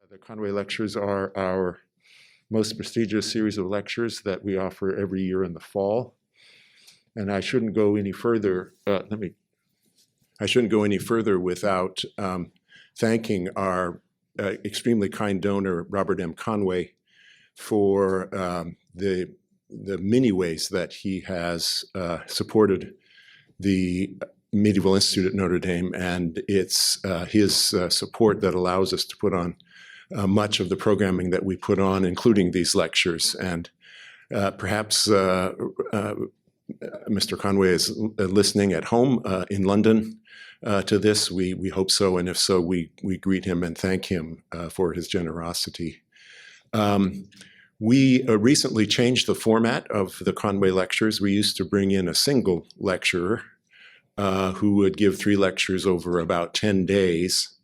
The Conway Lectures are our most prestigious series of lectures that we offer every year in the fall. And I shouldn't go any further. I shouldn't go any further without thanking our extremely kind donor, Robert M. Conway, for the many ways that he has supported the Medieval Institute at Notre Dame, and it's his support that allows us to put on much of the programming that we put on, including these lectures. And perhaps Mr. Conway is listening at home in London to this. We hope so, and if so, we greet him and thank him for his generosity. We recently changed the format of the Conway Lectures. We used to bring in a single lecturer who would give 3 lectures over about 10 days.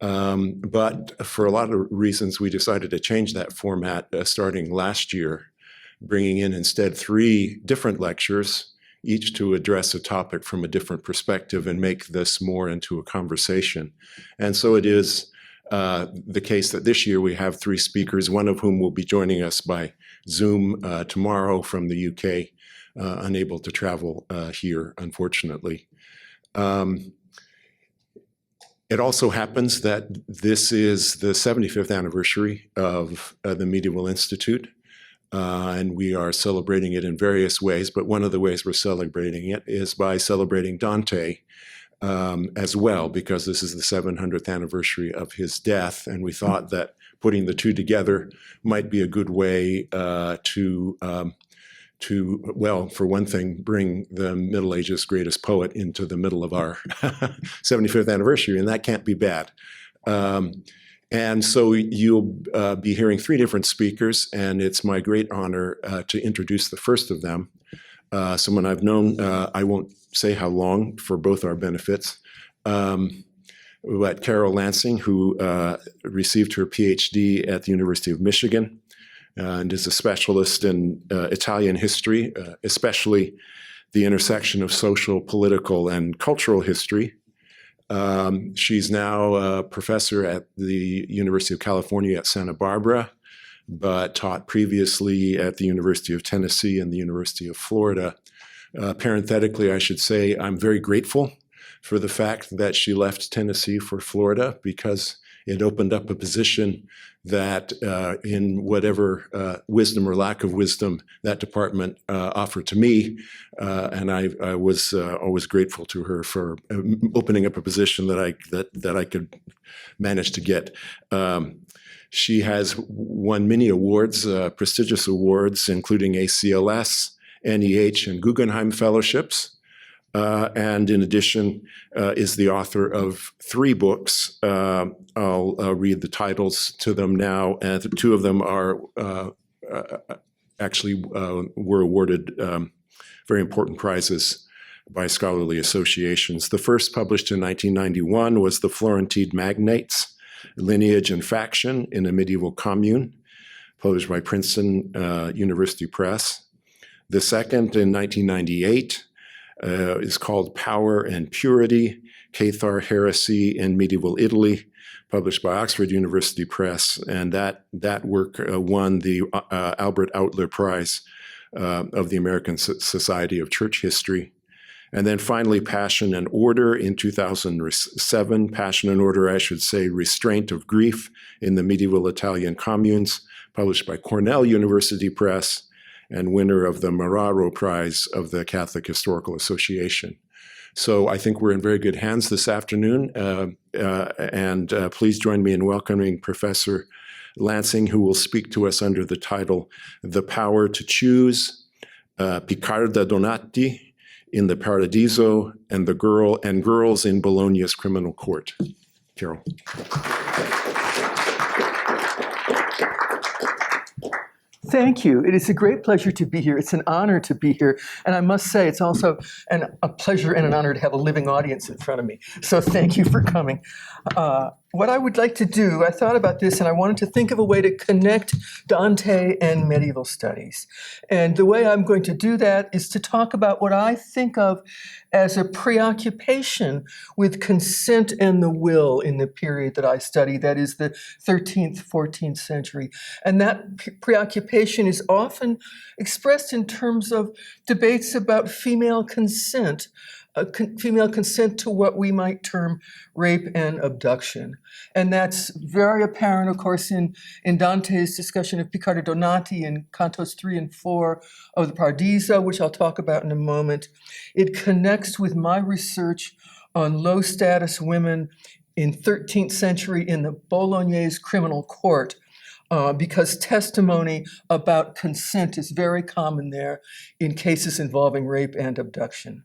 But for a lot of reasons, we decided to change that format starting last year, bringing in instead 3 different lectures, each to address a topic from a different perspective and make this more into a conversation. And so it is the case that this year we have 3 speakers, one of whom will be joining us by Zoom tomorrow from the UK, unable to travel here, unfortunately. It also happens that this is the 75th anniversary of the Medieval Institute, and we are celebrating it in various ways, but one of the ways we're celebrating it is by celebrating Dante as well, because this is the 700th anniversary of his death, and we thought that putting the 2 together might be a good way to, well, for one thing, bring the Middle Ages' greatest poet into the middle of our 75th anniversary, and that can't be bad. And so you'll be hearing 3 different speakers, and it's my great honor to introduce the first of them, someone I've known, I won't say how long for both our benefits, but Carol Lansing, who received her PhD at the University of Michigan, and is a specialist in Italian history, especially the intersection of social, political, and cultural history. She's now a professor at the University of California at Santa Barbara, but taught previously at the University of Tennessee and the University of Florida. Parenthetically, I should say I'm very grateful for the fact that she left Tennessee for Florida, because it opened up a position that in whatever wisdom or lack of wisdom that department offered to me, and I was always grateful to her for opening up a position that I could manage to get. She has won many awards, prestigious awards, including ACLS, NEH, and Guggenheim fellowships. And in addition, is the author of 3 books. I'll read the titles to them now, and 2 of them are actually were awarded very important prizes by scholarly associations. The first, published in 1991, was The Florentine Magnates, Lineage and Faction in a Medieval Commune, published by Princeton University Press. The second, in 1998, is called Power and Purity, Cathar Heresy in Medieval Italy, published by Oxford University Press, and that work won the Albert Outler Prize of the American Society of Church History. And then finally, Passion and Order in 2007, Passion and Order, I should say, Restraint of Grief in the Medieval Italian Communes, published by Cornell University Press, and winner of the Mararo Prize of the Catholic Historical Association. So I think we're in very good hands this afternoon, and please join me in welcoming Professor Lansing, who will speak to us under the title, The Power to Choose, Picarda Donati in the Paradiso, and Girls in Bologna's Criminal Court. Carol. Thank you. It is a great pleasure to be here. It's an honor to be here. And I must say, it's also a pleasure and an honor to have a living audience in front of me. So thank you for coming. What I would like to do, I thought about this and I wanted to think of a way to connect Dante and medieval studies. And the way I'm going to do that is to talk about what I think of as a preoccupation with consent and the will in the period that I study, that is the 13th, 14th century. And that preoccupation is often expressed in terms of debates about female consent to what we might term rape and abduction. And that's very apparent, of course, in Dante's discussion of Piccardo Donati in Cantos 3 and 4 of the Paradiso, which I'll talk about in a moment. It connects with my research on low-status women in 13th century in the Bolognese criminal court, because testimony about consent is very common there in cases involving rape and abduction.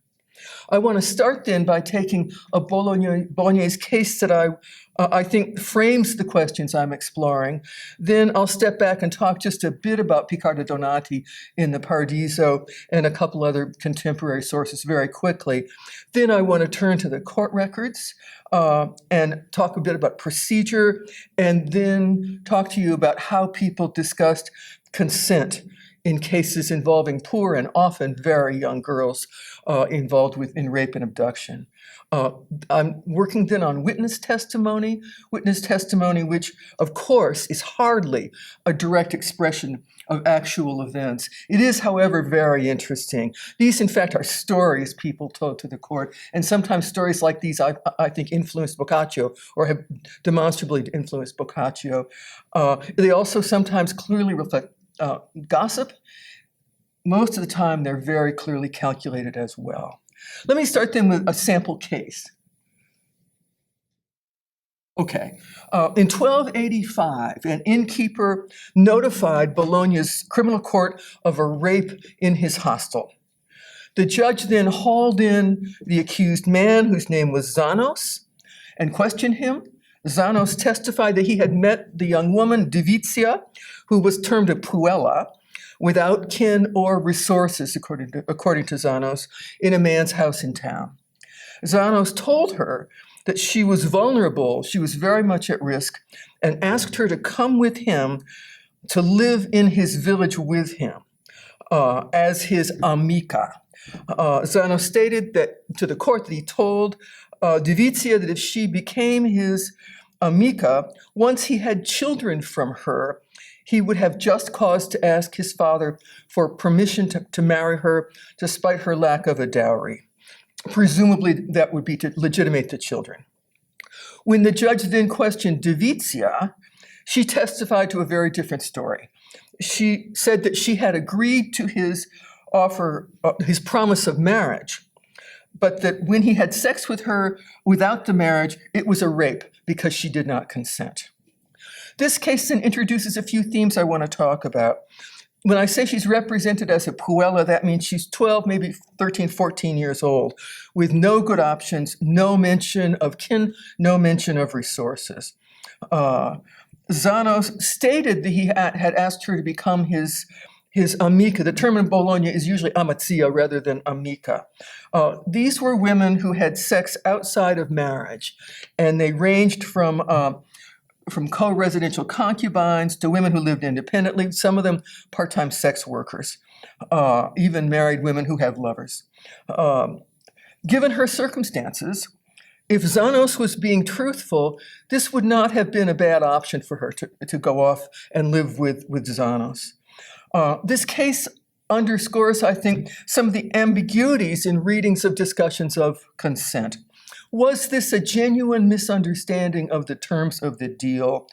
I want to start then by taking a Bolognese case that I think frames the questions I'm exploring. Then I'll step back and talk just a bit about Piccardo Donati in the Paradiso and a couple other contemporary sources very quickly. Then I want to turn to the court records and talk a bit about procedure, and then talk to you about how people discussed consent in cases involving poor and often very young girls involved in rape and abduction. I'm working then on witness testimony which, of course, is hardly a direct expression of actual events. It is, however, very interesting. These, in fact, are stories people told to the court, and sometimes stories like these, I think, influenced Boccaccio or have demonstrably influenced Boccaccio. They also sometimes clearly reflect gossip. Most of the time, they're very clearly calculated as well. Let me start then with a sample case. Okay, in 1285, an innkeeper notified Bologna's criminal court of a rape in his hostel. The judge then hauled in the accused man, whose name was Zanos, and questioned him. Zanos testified that he had met the young woman, Divizia, who was termed a puella, without kin or resources, according to Zanos, in a man's house in town. Zanos told her that she was vulnerable, she was very much at risk, and asked her to come with him to live in his village with him as his amica. Zanos stated that to the court that he told Divizia that if she became his amica, once he had children from her, he would have just cause to ask his father for permission to marry her despite her lack of a dowry. Presumably, that would be to legitimate the children. When the judge then questioned Divizia, she testified to a very different story. She said that she had agreed to his offer, his promise of marriage, but that when he had sex with her without the marriage, it was a rape because she did not consent. This case then introduces a few themes I want to talk about. When I say she's represented as a puella, that means she's 12, maybe 13, 14 years old, with no good options, no mention of kin, no mention of resources. Zanos stated that he had asked her to become his amica. The term in Bologna is usually amazia rather than amica. These were women who had sex outside of marriage, and they ranged from co-residential concubines to women who lived independently, some of them part-time sex workers, even married women who have lovers. Given her circumstances, if Zanos was being truthful, this would not have been a bad option for her to go off and live with Zanos. This case underscores, I think, some of the ambiguities in readings of discussions of consent. Was this a genuine misunderstanding of the terms of the deal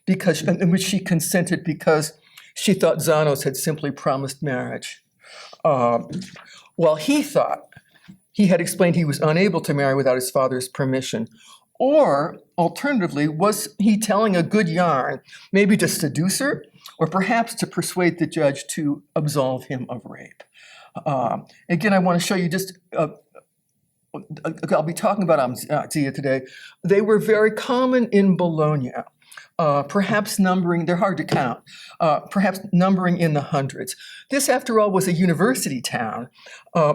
in which she consented because she thought Zanos had simply promised marriage? While he thought he had explained he was unable to marry without his father's permission. Or, alternatively, was he telling a good yarn, maybe to seduce her, or perhaps to persuade the judge to absolve him of rape? Again, I want to show you just I'll be talking about amazia today. They were very common in Bologna, perhaps numbering, they're hard to count, perhaps numbering in the hundreds. This, after all, was a university town.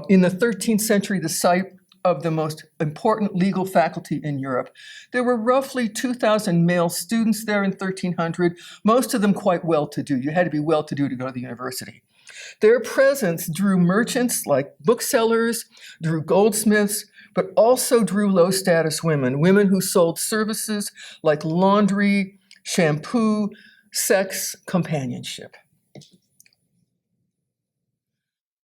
In the 13th century, the site of the most important legal faculty in Europe. There were roughly 2,000 male students there in 1300, most of them quite well-to-do. You had to be well-to-do to go to the university. Their presence drew merchants like booksellers, drew goldsmiths, but also drew low-status women, women who sold services like laundry, shampoo, sex, companionship.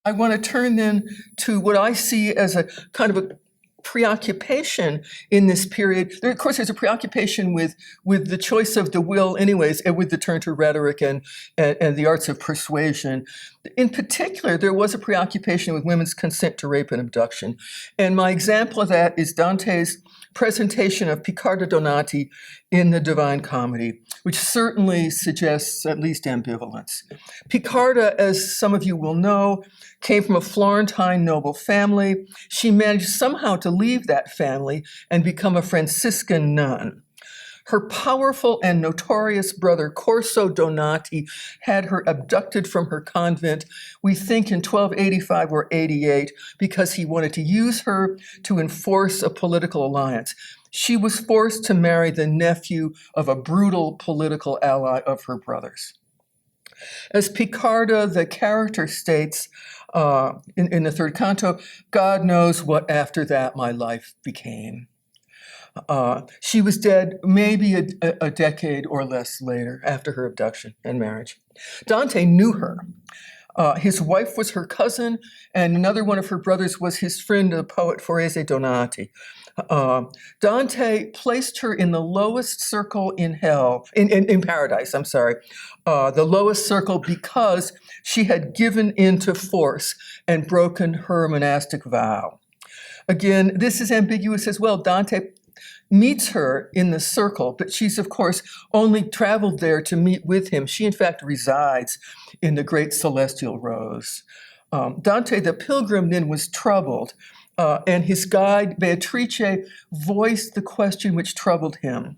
I want to turn then to what I see as a kind of a preoccupation in this period. Of course, there's a preoccupation with the choice of the will anyways, and with the turn to rhetoric and the arts of persuasion. In particular, there was a preoccupation with women's consent to rape and abduction. And my example of that is Dante's presentation of Piccarda Donati in the Divine Comedy, which certainly suggests at least ambivalence. Piccarda, as some of you will know, came from a Florentine noble family. She managed somehow to leave that family and become a Franciscan nun. Her powerful and notorious brother, Corso Donati, had her abducted from her convent, we think in 1285 or 88, because he wanted to use her to enforce a political alliance. She was forced to marry the nephew of a brutal political ally of her brother's. As Piccarda, the character, states in the third canto, God knows what after that my life became. She was dead maybe a decade or less later after her abduction and marriage. Dante knew her. His wife was her cousin, and another one of her brothers was his friend, the poet Forese Donati. Dante placed her in the lowest circle in hell, in paradise, I'm sorry, the lowest circle because she had given into force and broken her monastic vow. Again, this is ambiguous as well. Dante meets her in the circle, but she's, of course, only traveled there to meet with him. She, in fact, resides in the great celestial rose. Dante, the pilgrim, then was troubled, and his guide, Beatrice, voiced the question which troubled him.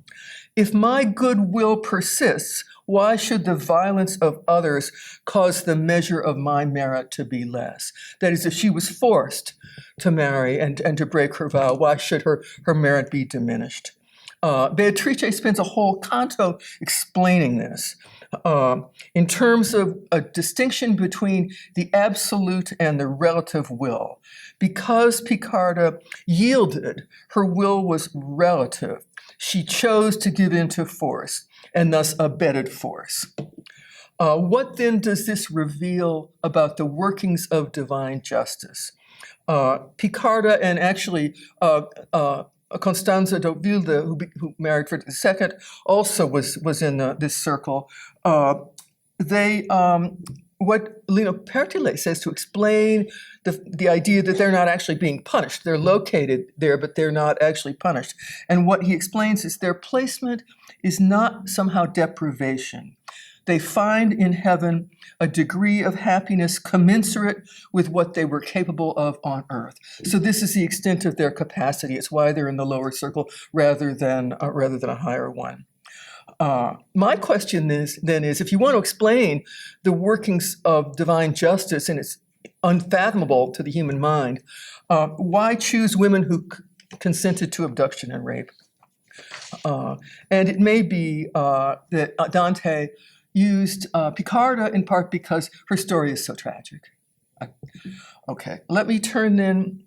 If my good will persists, why should the violence of others cause the measure of my merit to be less? That is, if she was forced to marry and to break her vow, why should her merit be diminished? Beatrice spends a whole canto explaining this in terms of a distinction between the absolute and the relative will. Because Piccarda yielded, her will was relative. She chose to give in to force, and thus abetted force. What then does this reveal about the workings of divine justice? Piccarda and actually Constanza do Wilde, who married Frederick II, also was in this circle. What Lino Pertile says to explain the idea that they're not actually being punished. They're located there, but they're not actually punished. And what he explains is their placement is not somehow deprivation. They find in heaven a degree of happiness commensurate with what they were capable of on earth. So this is the extent of their capacity. It's why they're in the lower circle rather than a higher one. My question is, if you want to explain the workings of divine justice, and it's unfathomable to the human mind, why choose women who consented to abduction and rape? And it may be that Dante used Piccarda in part because her story is so tragic. Okay, let me turn then.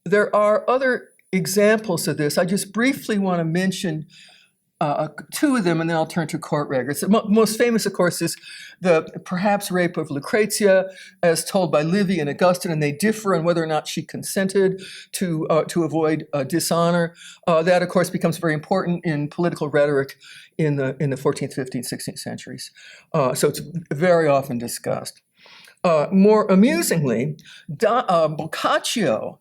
There are other examples of this. I just briefly want to mention two of them, and then I'll turn to court records. The most famous, of course, is the perhaps rape of Lucrezia, as told by Livy and Augustine, and they differ on whether or not she consented to avoid dishonor. That, of course, becomes very important in political rhetoric in the 14th, 15th, 16th centuries. So it's very often discussed. More amusingly, Boccaccio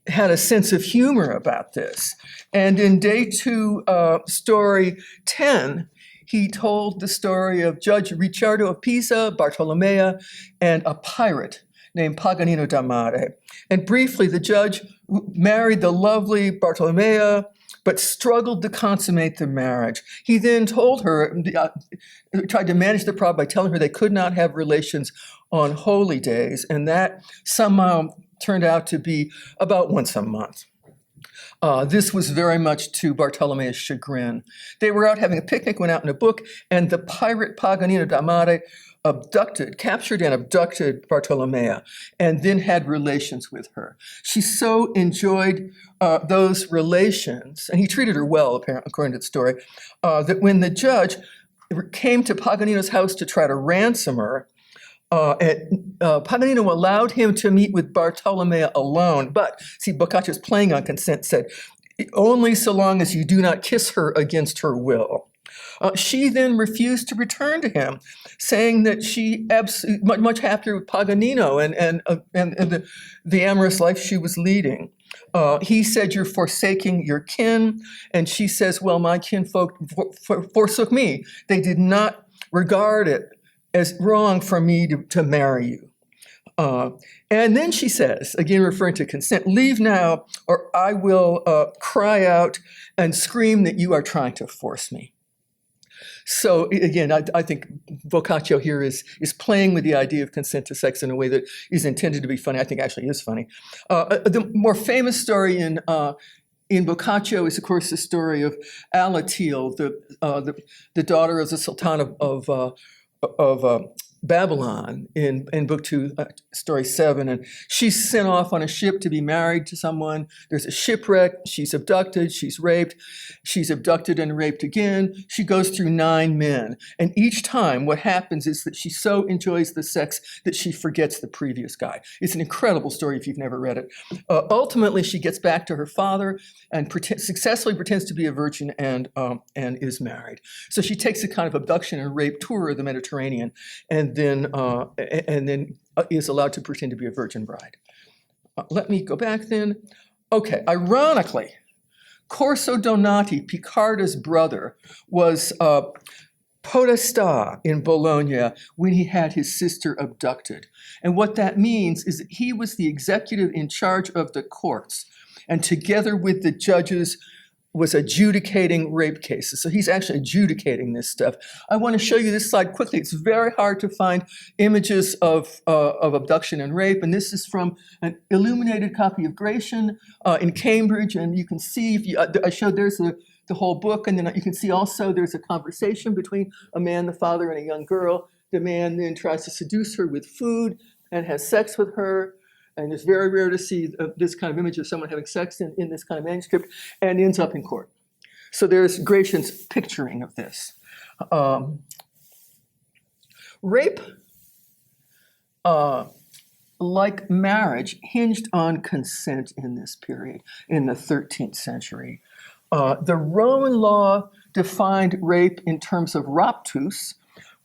had a sense of humor about this. And in Day 2, Story 10, he told the story of Judge Ricciardo of Pisa, Bartolomea, and a pirate named Paganino da Mare. And briefly, the judge married the lovely Bartolomea, but struggled to consummate the marriage. He then told her, tried to manage the problem by telling her they could not have relations on holy days, and that somehow turned out to be about once a month. This was very much to Bartolomeo's chagrin. They were out having a picnic, went out in a book, and the pirate Paganino da Mare captured and abducted Bartolomea, and then had relations with her. She so enjoyed those relations, and he treated her well, apparently, according to the story, that when the judge came to Paganino's house to try to ransom her, Paganino allowed him to meet with Bartolomea alone, but see, Boccaccio's playing on consent, said, only so long as you do not kiss her against her will. She then refused to return to him, saying that she much happier with Paganino and the amorous life she was leading. He said, you're forsaking your kin, and she says, well, my kinfolk forsook me. They did not regard it as wrong for me to marry you. And then she says, again referring to consent, leave now or I will cry out and scream that you are trying to force me. So again, I think Boccaccio here is playing with the idea of consent to sex in a way that is intended to be funny. I think actually is funny. The more famous story in Boccaccio is, of course, the story of Alatil, the daughter of the Sultan of Babylon in Book 2, Story 7. And she's sent off on a ship to be married to someone. There's a shipwreck. She's abducted. She's raped. She's abducted and raped again. She goes through 9 men. And each time what happens is that she so enjoys the sex that she forgets the previous guy. It's an incredible story if you've never read it. Ultimately, she gets back to her father and successfully pretends to be a virgin and is married. So she takes a kind of abduction and rape tour of the Mediterranean and then is allowed to pretend to be a virgin bride. Let me go back then. Okay, ironically, Corso Donati, Picarda's brother, was podesta in Bologna when he had his sister abducted. And what that means is that he was the executive in charge of the courts, and together with the judges was adjudicating rape cases. So he's actually adjudicating this stuff. I want to show you this slide quickly. It's very hard to find images of abduction and rape, and this is from an illuminated copy of Gratian in Cambridge, and you can see, I showed there's the whole book, and then you can see also there's a conversation between a man, the father, and a young girl. The man then tries to seduce her with food and has sex with her. And it's very rare to see this kind of image of someone having sex in this kind of manuscript, and ends up in court. So there's Gratian's picturing of this. Rape, like marriage, hinged on consent in this period, in the 13th century. The Roman law defined rape in terms of raptus,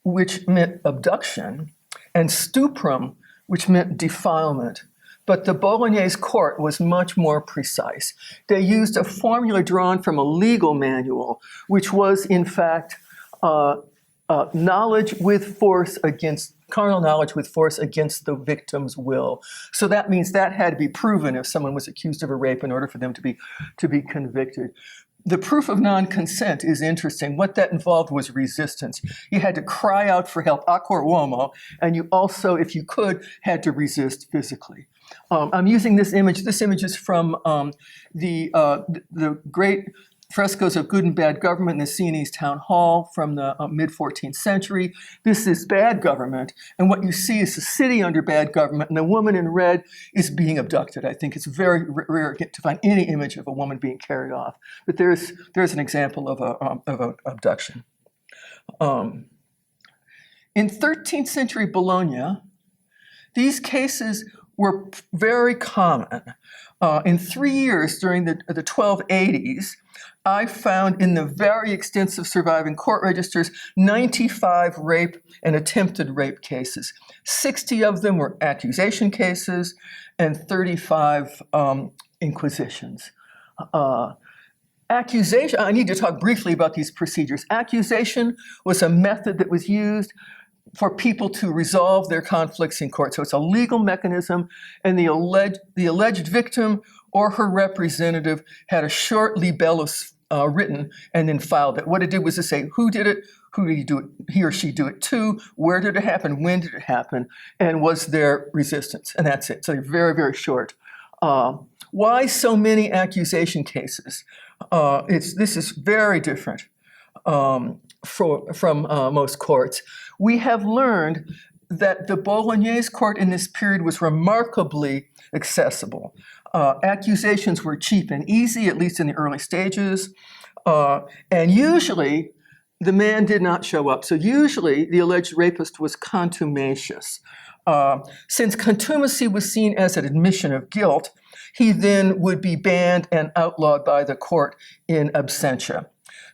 which meant abduction, and stuprum, which meant defilement. But the Bolognese court was much more precise. They used a formula drawn from a legal manual, which was, in fact, knowledge with force against, carnal knowledge with force against the victim's will. So that means that had to be proven if someone was accused of a rape in order for them to be convicted. The proof of non-consent is interesting. What that involved was resistance. You had to cry out for help, a cor uomo, and you also, if you could, had to resist physically. I'm using this image. This image is from the great frescoes of Good and Bad Government in the Sienese Town Hall from the mid-14th century. This is bad government, and what you see is a city under bad government, and the woman in red is being abducted. I think it's very rare to find any image of a woman being carried off, but there's an example of an abduction. In 13th century Bologna, these cases were very common. In 3 years during the 1280s, I found in the very extensive surviving court registers 95 rape and attempted rape cases. 60 of them were accusation cases and 35 inquisitions. Accusation, I need to talk briefly about these procedures. Accusation was a method that was used for people to resolve their conflicts in court. So it's a legal mechanism, and the alleged victim or her representative had a short libellus written and then filed it. What it did was to say who did it, who did he or she do it to, where did it happen, when did it happen, and was there resistance, and that's it. So they're very, very short. Why so many accusation cases? This is very different from most courts. We have learned that the Bolognese court in this period was remarkably accessible. Accusations were cheap and easy, at least in the early stages, and usually the man did not show up. So usually the alleged rapist was contumacious. Since contumacy was seen as an admission of guilt, he then would be banned and outlawed by the court in absentia.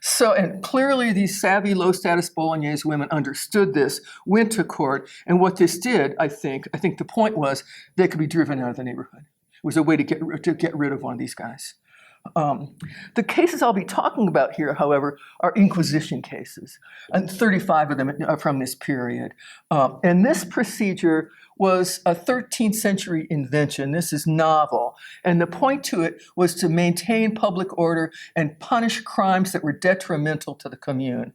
So, and clearly these savvy low-status Bolognese women understood this, went to court, and what this did, I think the point was they could be driven out of the neighborhood. It was a way to get rid of one of these guys. The cases I'll be talking about here, however, are Inquisition cases, and 35 of them are from this period. And this procedure was a 13th century invention. This is novel. And the point to it was to maintain public order and punish crimes that were detrimental to the commune.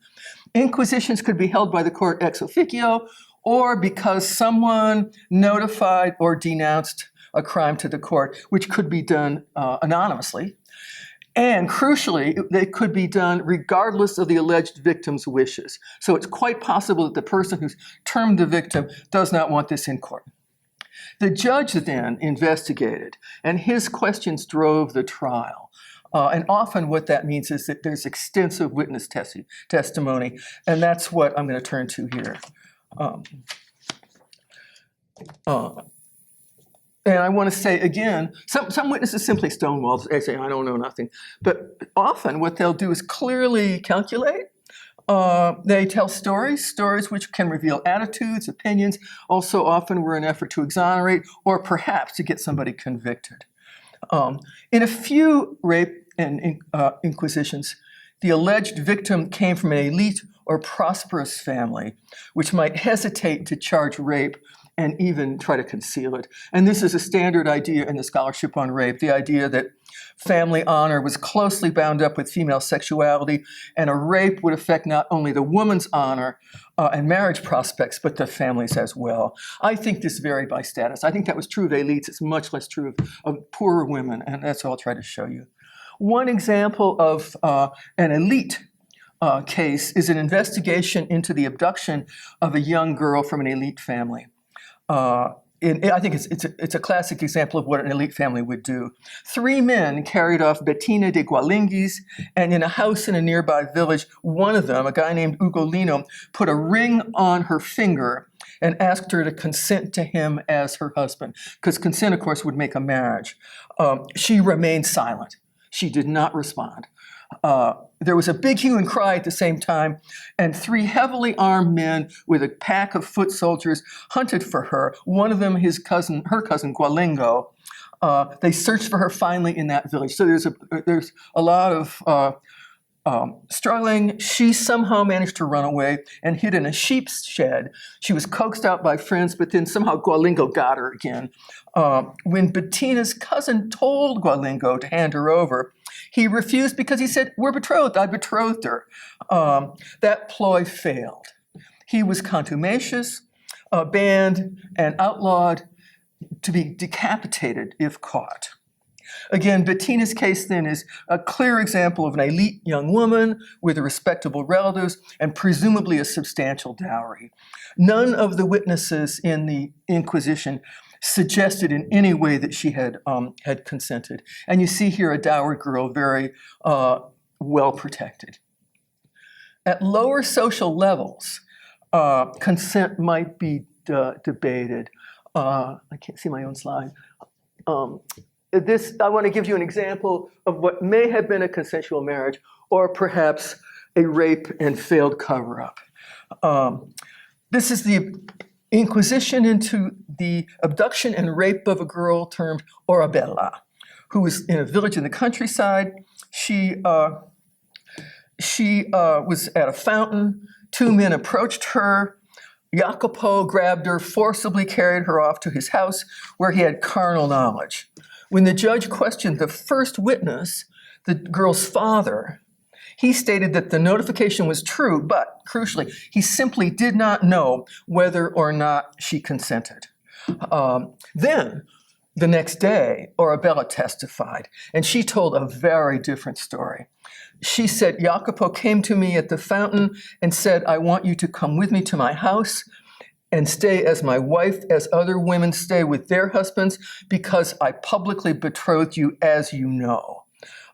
Inquisitions could be held by the court ex officio, or because someone notified or denounced a crime to the court, which could be done anonymously. And crucially, they could be done regardless of the alleged victim's wishes. So it's quite possible that the person who's termed the victim does not want this in court. The judge then investigated, and his questions drove the trial. And often what that means is that there's extensive witness testimony, and that's what I'm going to turn to here. And I want to say again, some witnesses simply stonewall. They say, I don't know nothing. But often what they'll do is clearly calculate. They tell stories which can reveal attitudes, opinions, also often were an effort to exonerate or perhaps to get somebody convicted. In a few rape and inquisitions, the alleged victim came from an elite or prosperous family, which might hesitate to charge rape and even try to conceal it. And this is a standard idea in the scholarship on rape, the idea that family honor was closely bound up with female sexuality, and a rape would affect not only the woman's honor and marriage prospects, but the families as well. I think this varied by status. I think that was true of elites. It's much less true of poorer women, and that's what I'll try to show you. One example of an elite case is an investigation into the abduction of a young girl from an elite family. I think it's a classic example of what an elite family would do. 3 men carried off Bettina de Gualinguis, and in a house in a nearby village, one of them, a guy named Ugolino, put a ring on her finger and asked her to consent to him as her husband, because consent, of course, would make a marriage. She remained silent. She did not respond. There was a big hue and cry at the same time, and 3 heavily armed men with a pack of foot soldiers hunted for her. One of them, her cousin Gualingo. They searched for her finally in that village. So there's a lot of struggling. She somehow managed to run away and hid in a sheep's shed. She was coaxed out by friends, but then somehow Gualingo got her again. When Bettina's cousin told Gualingo to hand her over, he refused because he said, we're betrothed, I betrothed her. That ploy failed. He was contumacious, banned, and outlawed to be decapitated if caught. Again, Bettina's case then is a clear example of an elite young woman with respectable relatives and presumably a substantial dowry. None of the witnesses in the Inquisition suggested in any way that she had consented. And you see here a dowered girl, very well protected. At lower social levels, consent might be debated. I can't see my own slide. I want to give you an example of what may have been a consensual marriage or perhaps a rape and failed cover-up. This is the Inquisition into the abduction and rape of a girl termed Orabella, who was in a village in the countryside. She was at a fountain. 2 men approached her. Jacopo grabbed her, forcibly carried her off to his house where he had carnal knowledge. When the judge questioned the first witness, the girl's father, he stated that the notification was true, but crucially, he simply did not know whether or not she consented. Then The next day, Arabella testified, and she told a very different story. She said, Jacopo came to me at the fountain and said, I want you to come with me to my house and stay as my wife, as other women stay with their husbands, because I publicly betrothed you, as you know.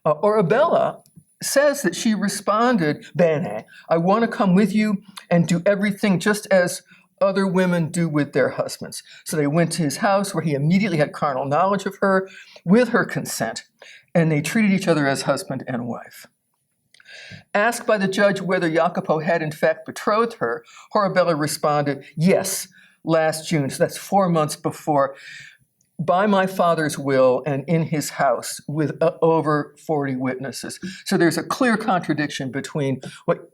Arabella says that she responded, Bene, I want to come with you and do everything just as other women do with their husbands. So they went to his house, where he immediately had carnal knowledge of her with her consent, and they treated each other as husband and wife. Asked by the judge whether Jacopo had in fact betrothed her, Arabella responded, yes, last June, so that's 4 months before, by my father's will and in his house with over 40 witnesses. So there's a clear contradiction between what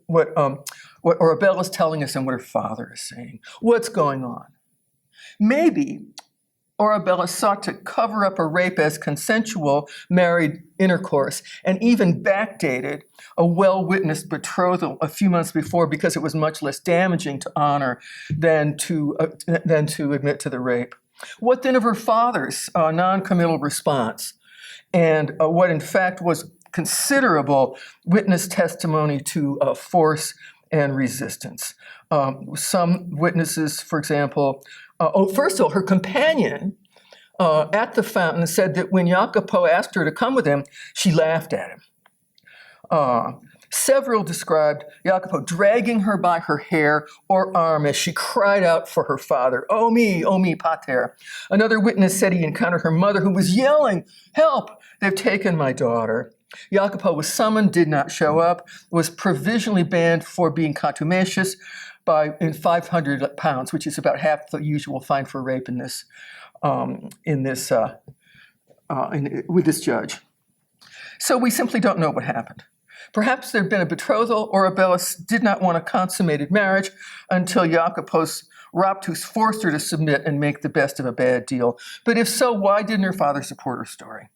Arabella is telling us and what her father is saying. What's going on? Maybe Arabella sought to cover up a rape as consensual married intercourse, and even backdated a well-witnessed betrothal a few months before because it was much less damaging to honor than to admit to the rape. What then of her father's non-committal response, and what in fact was considerable witness testimony to force and resistance? Some witnesses, for example, first of all, her companion at the fountain said that when Jacopo asked her to come with him, she laughed at him. Several described Jacopo dragging her by her hair or arm as she cried out for her father, oh me, pater. Another witness said he encountered her mother, who was yelling, help, they've taken my daughter. Jacopo was summoned, did not show up, was provisionally banned for being contumacious in 500 pounds, which is about half the usual fine for rape with this judge. So we simply don't know what happened. Perhaps there had been a betrothal, or Arabella did not want a consummated marriage until Jacopo's raptus forced her to submit and make the best of a bad deal. But if so, why didn't her father support her story?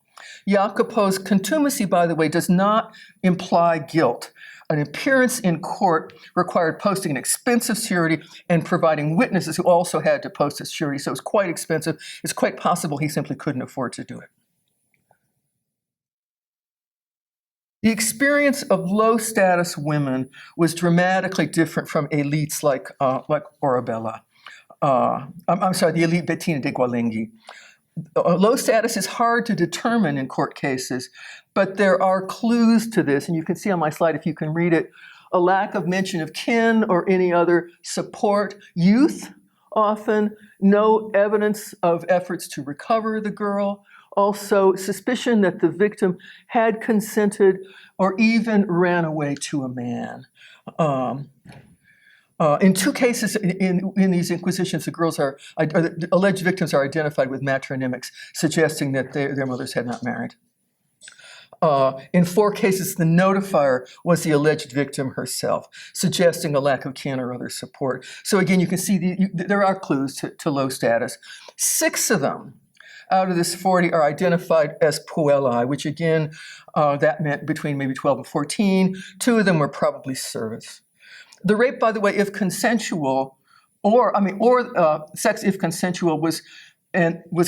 Jacopo's contumacy, by the way, does not imply guilt. An appearance in court required posting an expensive surety and providing witnesses who also had to post a surety, so it was quite expensive. It's quite possible he simply couldn't afford to do it. The experience of low-status women was dramatically different from elites like Arabella. The elite Bettina de Gualenghi. Low status is hard to determine in court cases, but there are clues to this, and you can see on my slide, if you can read it, a lack of mention of kin or any other support. Youth, often, no evidence of efforts to recover the girl. Also, suspicion that the victim had consented or even ran away to a man. In 2 cases in these inquisitions, the alleged victims are identified with matronymics, suggesting that their mothers had not married. In 4 cases, the notifier was the alleged victim herself, suggesting a lack of kin or other support. So again, you can see there are clues to low status. 6 of them out of this 40 are identified as puellae, which again, that meant between maybe 12 and 14. 2 of them were probably servants. The rape, by the way, if consensual, or sex if consensual, was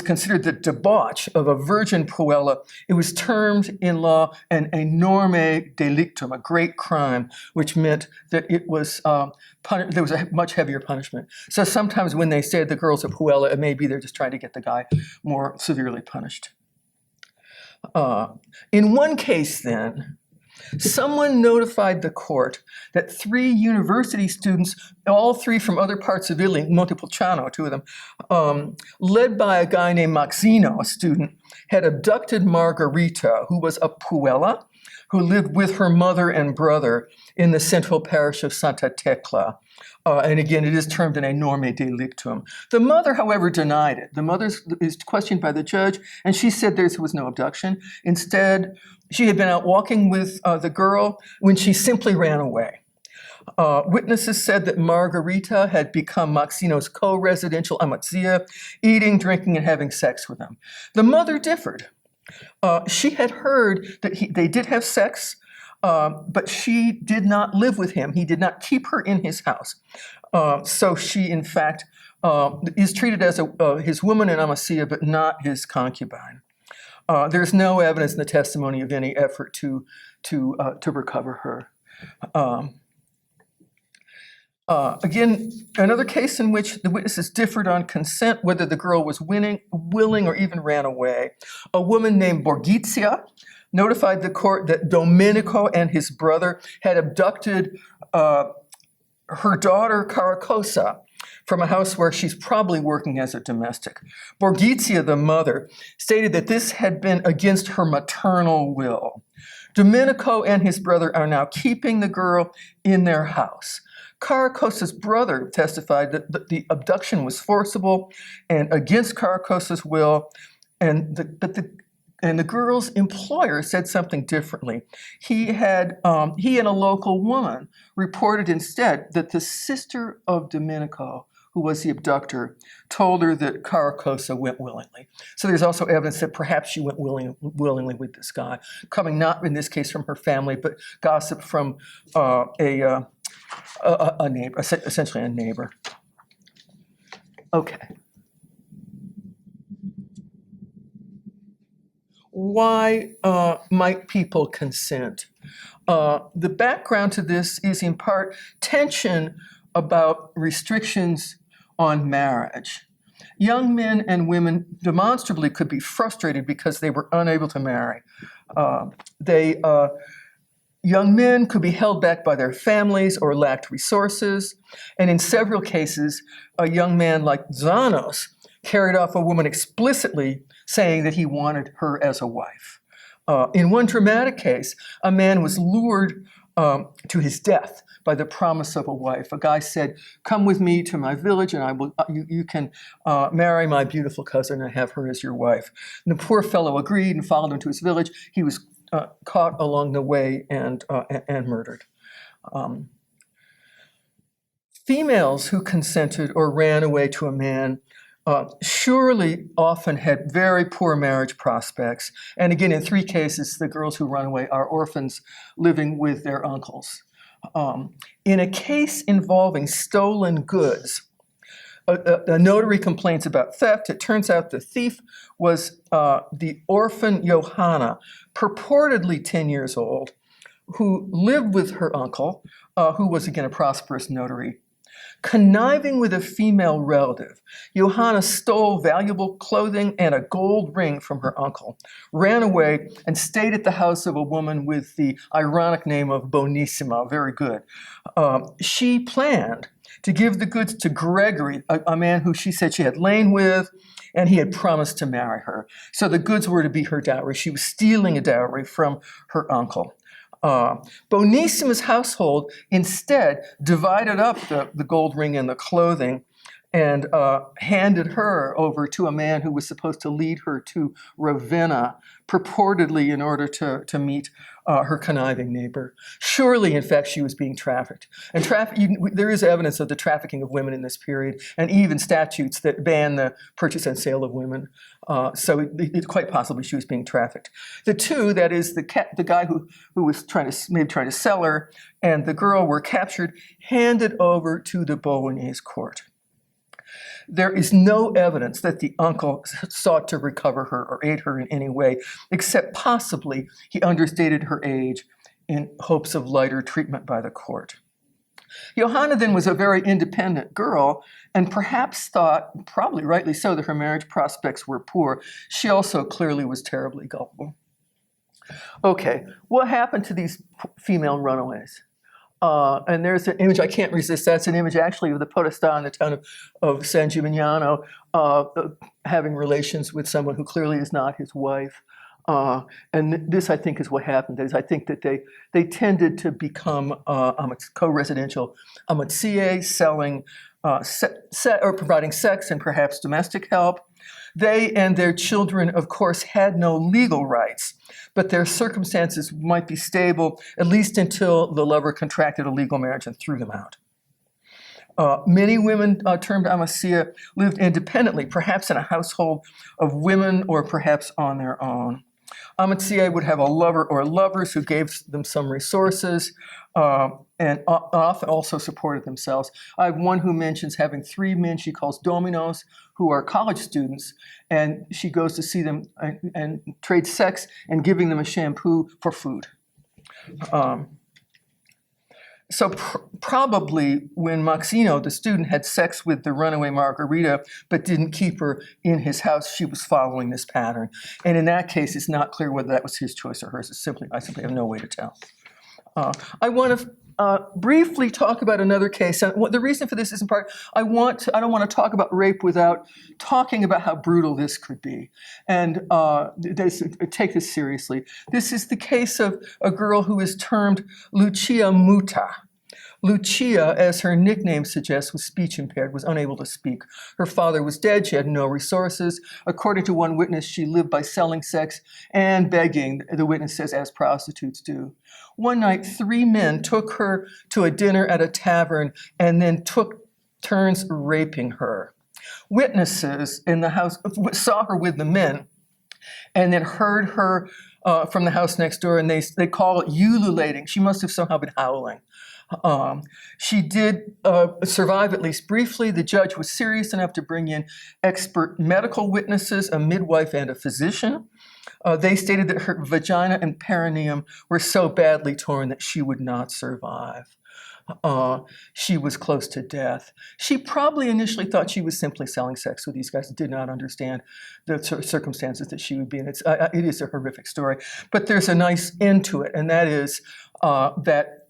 considered the debauch of a virgin puella. It was termed in law an enorme delictum, a great crime, which meant that it was there was a much heavier punishment. So sometimes when they say the girl's a puella, it may be they're just trying to get the guy more severely punished. In one case, then, someone notified the court that 3 university students, all 3 from other parts of Italy, Montepulciano, 2 of them, led by a guy named Maxino, a student, had abducted Margherita, who was a puella, who lived with her mother and brother in the central parish of Santa Tecla. And again, it is termed an enorme delictum. The mother, however, denied it. The mother is questioned by the judge, and she said there was no abduction. Instead, she had been out walking with the girl when she simply ran away. Witnesses said that Margherita had become Maxino's co-residential amazia, eating, drinking, and having sex with him. The mother differed. She had heard that they did have sex, but she did not live with him. He did not keep her in his house. So she, in fact, is treated as his woman in Amasya, but not his concubine. There's no evidence in the testimony of any effort to recover her. Again, another case in which the witnesses differed on consent, whether the girl was willing, or even ran away. A woman named Borghizia notified the court that Domenico and his brother had abducted her daughter Caracosa from a house where she's probably working as a domestic. Borghizia, the mother, stated that this had been against her maternal will. Domenico and his brother are now keeping the girl in their house. Caracosa's brother testified that the abduction was forcible and against Caracosa's will, and the girl's employer said something differently. He and a local woman reported instead that the sister of Domenico, who was the abductor, told her that Caracosa went willingly. So there's also evidence that perhaps she went willingly with this guy, coming not in this case from her family, but gossip from a neighbor, essentially a neighbor. Okay. Why might people consent? The background to this is in part tension about restrictions on marriage. Young men and women demonstrably could be frustrated because they were unable to marry. Young men could be held back by their families or lacked resources. And in several cases, a young man like Zanos carried off a woman explicitly saying that he wanted her as a wife. In one dramatic case, a man was lured to his death by the promise of a wife. A guy said, "Come with me to my village, and you can marry my beautiful cousin and have her as your wife." And the poor fellow agreed and followed him to his village. He was caught along the way and murdered. Females who consented or ran away to a man surely often had very poor marriage prospects. And again, in 3 cases, the girls who run away are orphans living with their uncles. In a case involving stolen goods, a notary complains about theft. It turns out the thief was the orphan Johanna, purportedly 10 years old, who lived with her uncle, who was again a prosperous notary. Conniving with a female relative, Johanna stole valuable clothing and a gold ring from her uncle, ran away, and stayed at the house of a woman with the ironic name of Bonissima, very good. She planned to give the goods to Gregory, a man who she said she had lain with, and he had promised to marry her. So the goods were to be her dowry. She was stealing a dowry from her uncle. Bonissima's household instead divided up the gold ring and the clothing and handed her over to a man who was supposed to lead her to Ravenna, purportedly in order to meet her conniving neighbor. Surely, in fact, she was being trafficked. And there is evidence of the trafficking of women in this period, and even statutes that ban the purchase and sale of women. So it's quite possibly she was being trafficked. The two, that is, the guy who was trying to sell her and the girl, were captured, handed over to the Bolognese court. There is no evidence that the uncle sought to recover her or aid her in any way, except possibly he understated her age in hopes of lighter treatment by the court. Johanna then was a very independent girl and perhaps thought, probably rightly so, that her marriage prospects were poor. She also clearly was terribly gullible. Okay, what happened to these female runaways? And there's an image I can't resist. That's an image actually of the podestà in the town of San Gimignano having relations with someone who clearly is not his wife. And this, I think, is what happened. I think that they tended to become co-residential amatsie, selling or providing sex and perhaps domestic help. They and their children, of course, had no legal rights, but their circumstances might be stable, at least until the lover contracted a legal marriage and threw them out. Many women termed amassia lived independently, perhaps in a household of women or perhaps on their own. Amatsie would have a lover or lovers who gave them some resources. and often also supported themselves. I have one who mentions having 3 men she calls dominos, who are college students, and she goes to see them and trade sex and giving them a shampoo for food. So probably when Maxino, the student, had sex with the runaway Margarita but didn't keep her in his house, she was following this pattern. And in that case, it's not clear whether that was his choice or hers. I simply have no way to tell. I want to briefly talk about another case. And the reason for this is in part, I don't want to talk about rape without talking about how brutal this could be. And take this seriously. This is the case of a girl who is termed Lucia Muta. Lucia, as her nickname suggests, was speech impaired, was unable to speak. Her father was dead. She had no resources. According to one witness, she lived by selling sex and begging, the witness says, as prostitutes do. One night, 3 men took her to a dinner at a tavern and then took turns raping her. Witnesses in the house saw her with the men and then heard her from the house next door, and they call it ululating. She must have somehow been howling. She did survive at least briefly. The judge was serious enough to bring in expert medical witnesses, a midwife and a physician. They stated that her vagina and perineum were so badly torn that she would not survive. She was close to death. She probably initially thought she was simply selling sex with these guys, did not understand the circumstances that she would be in. It is a horrific story. But there's a nice end to it, and that is that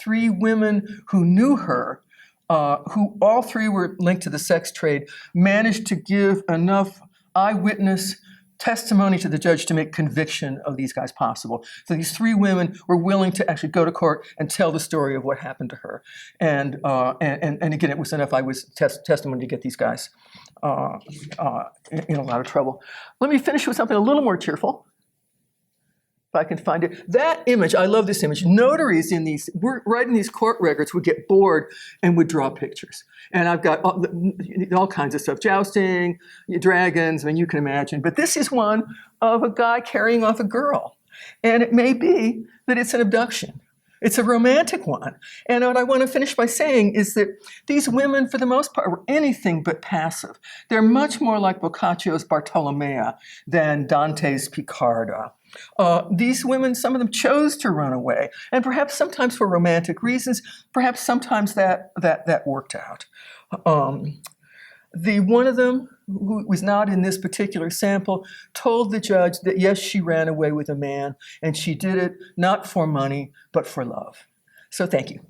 3 women who knew her, who all 3 were linked to the sex trade, managed to give enough eyewitness testimony to the judge to make conviction of these guys possible. So these 3 women were willing to actually go to court and tell the story of what happened to her. And again, it was enough eyewitness testimony to get these guys in a lot of trouble. Let me finish with something a little more cheerful, if I can find it. That image, I love this image. Notaries writing these court records would get bored and would draw pictures. And I've got all kinds of stuff, jousting, dragons, I mean, you can imagine. But this is one of a guy carrying off a girl. And it may be that it's an abduction. It's a romantic one. And what I want to finish by saying is that these women, for the most part, were anything but passive. They're much more like Boccaccio's Bartolomea than Dante's Picarda. These women, some of them chose to run away, and perhaps sometimes for romantic reasons, perhaps sometimes that worked out. One of them, who was not in this particular sample, told the judge that yes, she ran away with a man, and she did it not for money, but for love. So thank you.